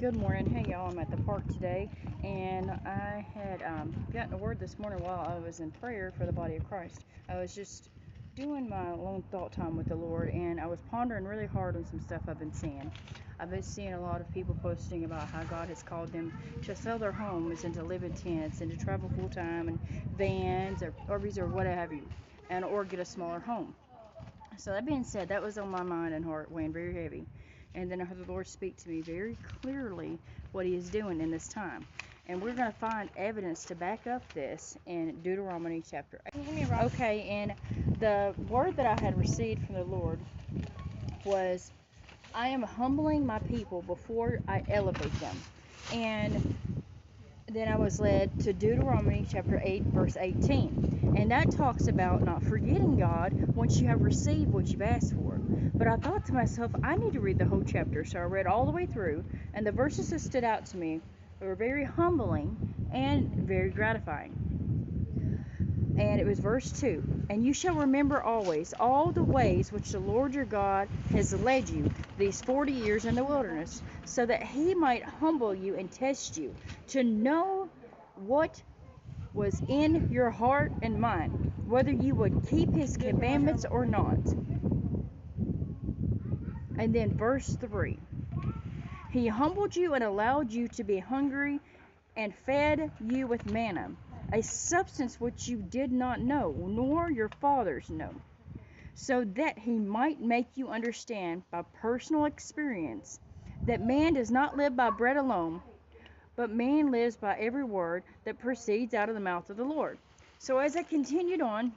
Good morning. Hey y'all, I'm at the park today, and I had gotten a word this morning while I was in prayer for the body of Christ. I was just doing my alone thought time with the Lord, and I was pondering really hard on some stuff I've been seeing. I've been seeing a lot of people posting about how God has called them to sell their homes and to live in tents and to travel full time in vans or RVs or what have you, and or get a smaller home. So that being said, that was on my mind and heart, weighing very heavy. And then I heard the Lord speak to me very clearly what He is doing in this time. And we're going to find evidence to back up this in Deuteronomy chapter 8. Okay, and the word that I had received from the Lord was, I am humbling my people before I elevate them. And then I was led to Deuteronomy chapter 8, verse 18. And that talks about not forgetting God once you have received what you've asked for. But I thought to myself, I need to read the whole chapter. So I read all the way through, and the verses that stood out to me were very humbling and very gratifying. And it was verse 2. And you shall remember always all the ways which the Lord your God has led you these 40 years in the wilderness, so that He might humble you and test you, to know what was in your heart and mind, whether you would keep His commandments or not. And then verse 3. He humbled you and allowed you to be hungry and fed you with manna, a substance which you did not know, nor your fathers know, so that He might make you understand by personal experience that man does not live by bread alone, but man lives by every word that proceeds out of the mouth of the Lord. So as I continued on,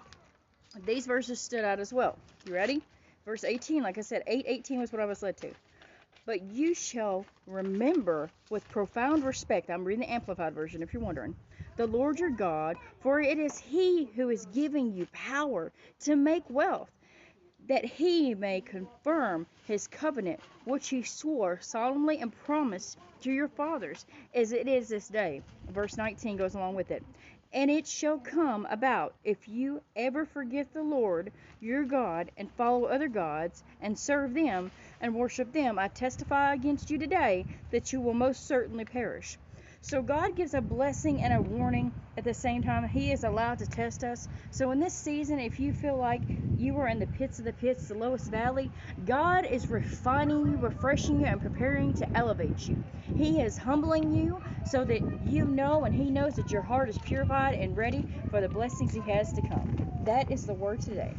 these verses stood out as well. You ready? Verse 18, like I said, 8:18 was what I was led to. But you shall remember with profound respect, I'm reading the Amplified Version if you're wondering, the Lord your God, for it is He who is giving you power to make wealth, that He may confirm His covenant, which He swore solemnly and promised to your fathers, as it is this day. Verse 19 goes along with it. And it shall come about, if you ever forget the Lord your God and follow other gods and serve them and worship them, I testify against you today that you will most certainly perish. So God gives a blessing and a warning at the same time. He is allowed to test us. So in this season, if you feel like you are in the pits of the pits, the lowest valley, God is refining you, refreshing you, and preparing to elevate you. He is humbling you so that you know, and He knows that your heart is purified and ready for the blessings He has to come. That is the word today.